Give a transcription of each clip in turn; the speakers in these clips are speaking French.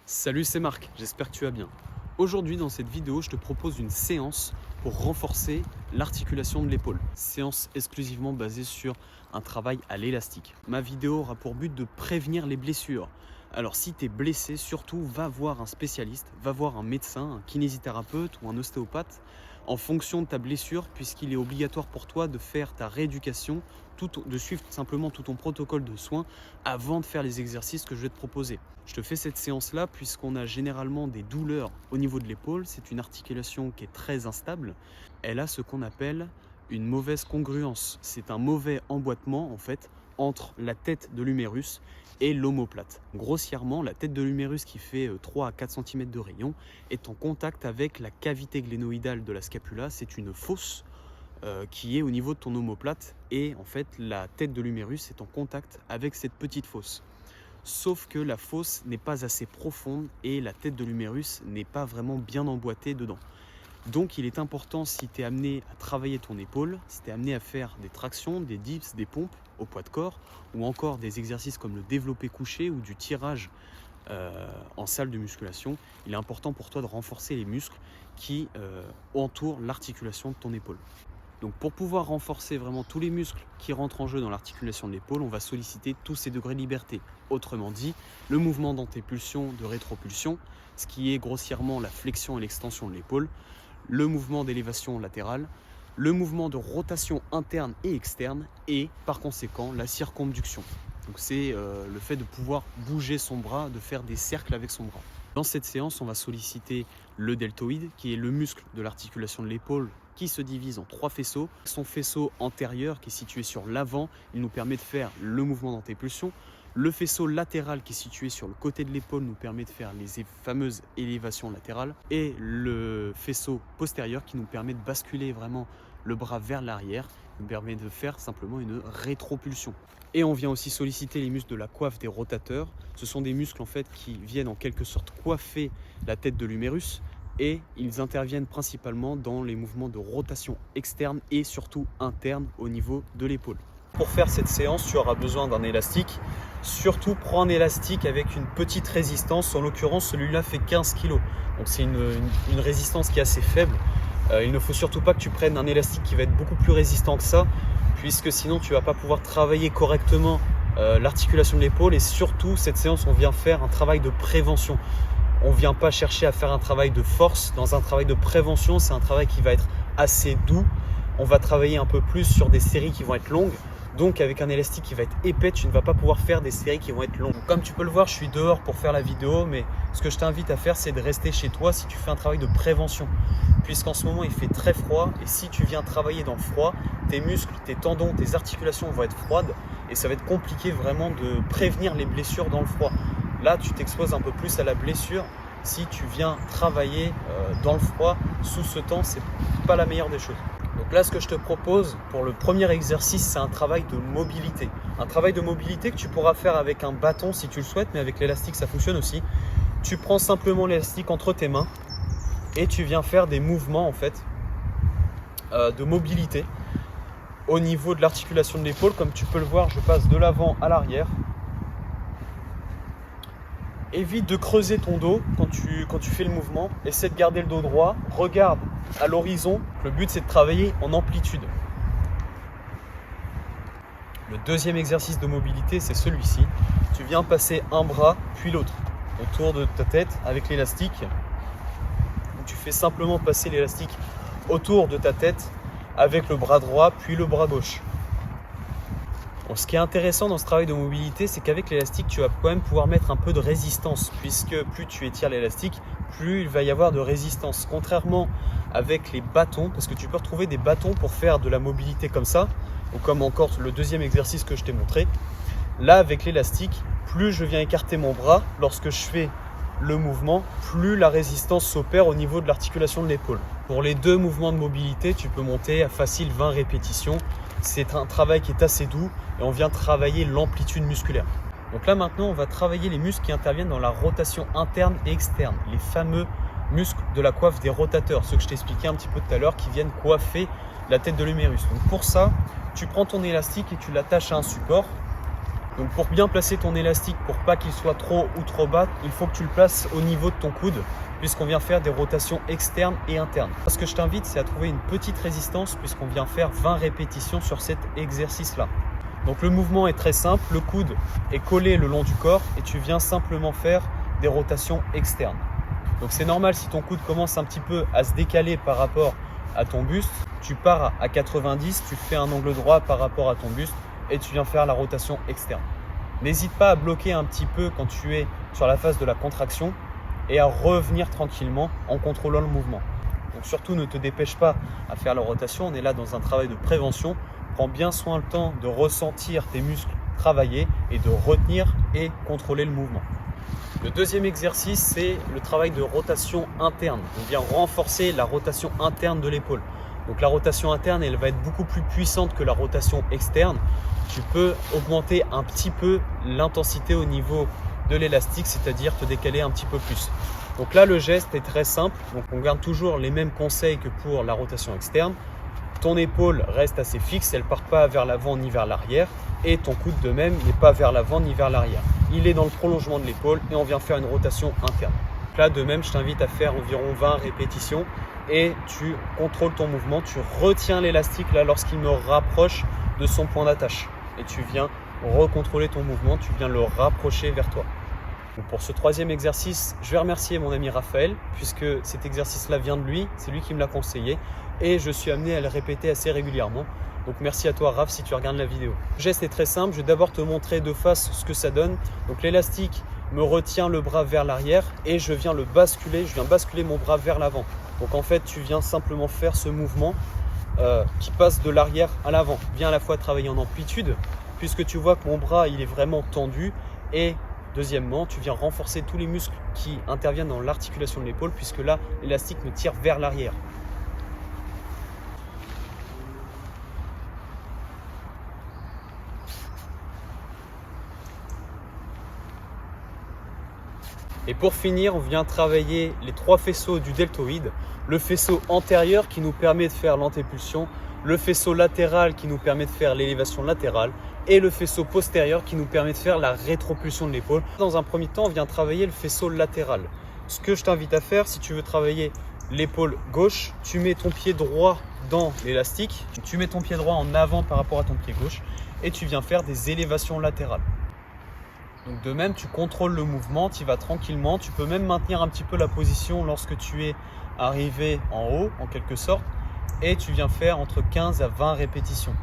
Salut, c'est Marc, j'espère que tu vas bien. Aujourd'hui dans cette vidéo, je te propose une séance pour renforcer l'articulation de l'épaule. Séance exclusivement basée sur un travail à l'élastique. Ma vidéo aura pour but de prévenir les blessures. Alors si tu es blessé, surtout va voir un spécialiste, va voir un médecin, un kinésithérapeute ou un ostéopathe en fonction de ta blessure, puisqu'il est obligatoire pour toi de faire ta rééducation, de suivre simplement tout ton protocole de soins avant de faire les exercices que je vais te proposer. Je te fais cette séance-là puisqu'on a généralement des douleurs au niveau de l'épaule. C'est une articulation qui est très instable. Elle a ce qu'on appelle une mauvaise congruence. C'est un mauvais emboîtement en fait entre la tête de l'humérus et l'omoplate. Grossièrement, la tête de l'humérus qui fait 3 à 4 cm de rayon est en contact avec la cavité glénoïdale de la scapula. C'est une fosse qui est au niveau de ton omoplate et en fait la tête de l'humérus est en contact avec cette petite fosse. Sauf que la fosse n'est pas assez profonde et la tête de l'humérus n'est pas vraiment bien emboîtée dedans. Donc il est important, si tu es amené à travailler ton épaule, si tu es amené à faire des tractions, des dips, des pompes au poids de corps, ou encore des exercices comme le développé couché ou du tirage en salle de musculation, il est important pour toi de renforcer les muscles qui entourent l'articulation de ton épaule. Donc pour pouvoir renforcer vraiment tous les muscles qui rentrent en jeu dans l'articulation de l'épaule, on va solliciter tous ces degrés de liberté. Autrement dit, le mouvement d'antépulsion, de rétropulsion, ce qui est grossièrement la flexion et l'extension de l'épaule, le mouvement d'élévation latérale, le mouvement de rotation interne et externe et par conséquent la circonduction. Donc c'est le fait de pouvoir bouger son bras, de faire des cercles avec son bras. Dans cette séance, on va solliciter le deltoïde qui est le muscle de l'articulation de l'épaule qui se divise en 3 faisceaux. Son faisceau antérieur qui est situé sur l'avant, il nous permet de faire le mouvement d'antépulsion. Le faisceau latéral qui est situé sur le côté de l'épaule nous permet de faire les fameuses élévations latérales. Et le faisceau postérieur qui nous permet de basculer vraiment le bras vers l'arrière, nous permet de faire simplement une rétropulsion. Et on vient aussi solliciter les muscles de la coiffe des rotateurs. Ce sont des muscles en fait qui viennent en quelque sorte coiffer la tête de l'humérus et ils interviennent principalement dans les mouvements de rotation externe et surtout interne au niveau de l'épaule. Pour faire cette séance, tu auras besoin d'un élastique. Surtout, prends un élastique avec une petite résistance. En l'occurrence, celui-là fait 15 kg. Donc c'est une résistance qui est assez faible. Il ne faut surtout pas que tu prennes un élastique qui va être beaucoup plus résistant que ça, puisque sinon tu ne vas pas pouvoir travailler correctement l'articulation de l'épaule. Et surtout, cette séance, on vient faire un travail de prévention. On ne vient pas chercher à faire un travail de force. Dans un travail de prévention, c'est un travail qui va être assez doux. On va travailler un peu plus sur des séries qui vont être longues. Donc avec un élastique qui va être épais, tu ne vas pas pouvoir faire des séries qui vont être longues. Comme tu peux le voir, je suis dehors pour faire la vidéo, mais ce que je t'invite à faire, c'est de rester chez toi si tu fais un travail de prévention. Puisqu'en ce moment, il fait très froid et si tu viens travailler dans le froid, tes muscles, tes tendons, tes articulations vont être froides et ça va être compliqué vraiment de prévenir les blessures dans le froid. Là, tu t'exposes un peu plus à la blessure. Si tu viens travailler dans le froid, sous ce temps, c'est pas la meilleure des choses. Donc là, ce que je te propose pour le premier exercice, c'est un travail de mobilité. Un travail de mobilité que tu pourras faire avec un bâton si tu le souhaites, mais avec l'élastique, ça fonctionne aussi. Tu prends simplement l'élastique entre tes mains et tu viens faire des mouvements en fait de mobilité au niveau de l'articulation de l'épaule. Comme tu peux le voir, je passe de l'avant à l'arrière. Évite de creuser ton dos quand tu fais le mouvement. Essaie de garder le dos droit. Regarde à l'horizon. Le but, c'est de travailler en amplitude. Le deuxième exercice de mobilité, c'est celui-ci. Tu viens passer un bras, puis l'autre, autour de ta tête avec l'élastique. Tu fais simplement passer l'élastique autour de ta tête avec le bras droit, puis le bras gauche. Bon, ce qui est intéressant dans ce travail de mobilité, c'est qu'avec l'élastique, tu vas quand même pouvoir mettre un peu de résistance, puisque plus tu étires l'élastique, plus il va y avoir de résistance. Contrairement avec les bâtons, parce que tu peux retrouver des bâtons pour faire de la mobilité comme ça, ou comme encore le deuxième exercice que je t'ai montré. Là, avec l'élastique, plus je viens écarter mon bras lorsque je fais le mouvement, plus la résistance s'opère au niveau de l'articulation de l'épaule. Pour les deux mouvements de mobilité, tu peux monter à facile 20 répétitions. C'est un travail qui est assez doux et on vient travailler l'amplitude musculaire. Donc là maintenant, on va travailler les muscles qui interviennent dans la rotation interne et externe, les fameux muscles de la coiffe des rotateurs, ceux que je t'expliquais un petit peu tout à l'heure, qui viennent coiffer la tête de l'humérus. Donc pour ça, tu prends ton élastique et tu l'attaches à un support. Donc pour bien placer ton élastique, pour pas qu'il soit trop haut ou trop bas, il faut que tu le places au niveau de ton coude, puisqu'on vient faire des rotations externes et internes. Ce que je t'invite, c'est à trouver une petite résistance, puisqu'on vient faire 20 répétitions sur cet exercice-là. Donc le mouvement est très simple, le coude est collé le long du corps et tu viens simplement faire des rotations externes. Donc c'est normal si ton coude commence un petit peu à se décaler par rapport à ton buste, tu pars à 90, tu fais un angle droit par rapport à ton buste et tu viens faire la rotation externe. N'hésite pas à bloquer un petit peu quand tu es sur la phase de la contraction et à revenir tranquillement en contrôlant le mouvement. Donc surtout ne te dépêche pas à faire la rotation, on est là dans un travail de prévention. Prends bien soin le temps de ressentir tes muscles travailler et de retenir et contrôler le mouvement. Le deuxième exercice, c'est le travail de rotation interne. On vient renforcer la rotation interne de l'épaule. Donc la rotation interne, elle va être beaucoup plus puissante que la rotation externe. Tu peux augmenter un petit peu l'intensité au niveau de l'élastique, c'est-à-dire te décaler un petit peu plus. Donc là, le geste est très simple. Donc on garde toujours les mêmes conseils que pour la rotation externe. Ton épaule reste assez fixe, elle ne part pas vers l'avant ni vers l'arrière. Et ton coude de même n'est pas vers l'avant ni vers l'arrière. Il est dans le prolongement de l'épaule et on vient faire une rotation interne. Donc là, de même, je t'invite à faire environ 20 répétitions et tu contrôles ton mouvement. Tu retiens l'élastique là lorsqu'il me rapproche de son point d'attache. Et tu viens recontrôler ton mouvement, tu viens le rapprocher vers toi. Donc pour ce troisième exercice, je vais remercier mon ami Raphaël puisque cet exercice-là vient de lui, c'est lui qui me l'a conseillé et je suis amené à le répéter assez régulièrement. Donc merci à toi Raph si tu regardes la vidéo. Le geste est très simple, je vais d'abord te montrer de face ce que ça donne. Donc l'élastique me retient le bras vers l'arrière et je viens le basculer, je viens basculer mon bras vers l'avant. Donc en fait tu viens simplement faire ce mouvement qui passe de l'arrière à l'avant. Viens à la fois travailler en amplitude puisque tu vois que mon bras il est vraiment tendu et deuxièmement tu viens renforcer tous les muscles qui interviennent dans l'articulation de l'épaule puisque là l'élastique me tire vers l'arrière. Et pour finir, on vient travailler les trois faisceaux du deltoïde. Le faisceau antérieur qui nous permet de faire l'antépulsion, le faisceau latéral qui nous permet de faire l'élévation latérale et le faisceau postérieur qui nous permet de faire la rétropulsion de l'épaule. Dans un premier temps, on vient travailler le faisceau latéral. Ce que je t'invite à faire, si tu veux travailler l'épaule gauche, tu mets ton pied droit dans l'élastique, tu mets ton pied droit en avant par rapport à ton pied gauche et tu viens faire des élévations latérales. Donc de même, tu contrôles le mouvement, tu y vas tranquillement. Tu peux même maintenir un petit peu la position lorsque tu es arrivé en haut, en quelque sorte. Et tu viens faire entre 15 à 20 répétitions.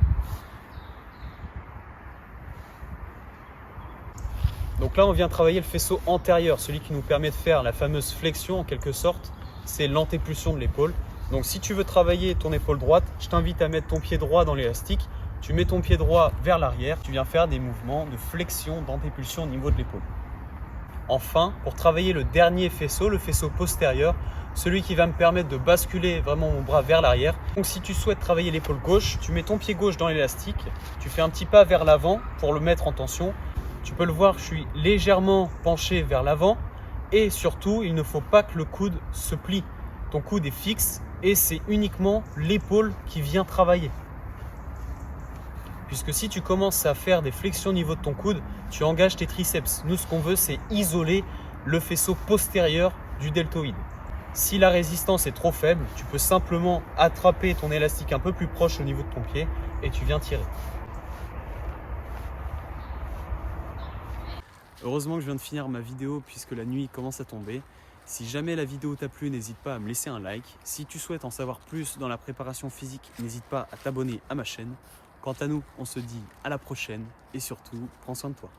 Donc là, on vient travailler le faisceau antérieur, celui qui nous permet de faire la fameuse flexion, en quelque sorte. C'est l'antépulsion de l'épaule. Donc si tu veux travailler ton épaule droite, je t'invite à mettre ton pied droit dans l'élastique. Tu mets ton pied droit vers l'arrière, tu viens faire des mouvements de flexion, d'antépulsion au niveau de l'épaule. Enfin, pour travailler le dernier faisceau, le faisceau postérieur, celui qui va me permettre de basculer vraiment mon bras vers l'arrière. Donc si tu souhaites travailler l'épaule gauche, tu mets ton pied gauche dans l'élastique, tu fais un petit pas vers l'avant pour le mettre en tension. Tu peux le voir, je suis légèrement penché vers l'avant et surtout, il ne faut pas que le coude se plie. Ton coude est fixe et c'est uniquement l'épaule qui vient travailler. Puisque si tu commences à faire des flexions au niveau de ton coude, tu engages tes triceps. Nous, ce qu'on veut, c'est isoler le faisceau postérieur du deltoïde. Si la résistance est trop faible, tu peux simplement attraper ton élastique un peu plus proche au niveau de ton pied et tu viens tirer. Heureusement que je viens de finir ma vidéo puisque la nuit commence à tomber. Si jamais la vidéo t'a plu, n'hésite pas à me laisser un like. Si tu souhaites en savoir plus dans la préparation physique, n'hésite pas à t'abonner à ma chaîne. Quant à nous, on se dit à la prochaine et surtout, prends soin de toi.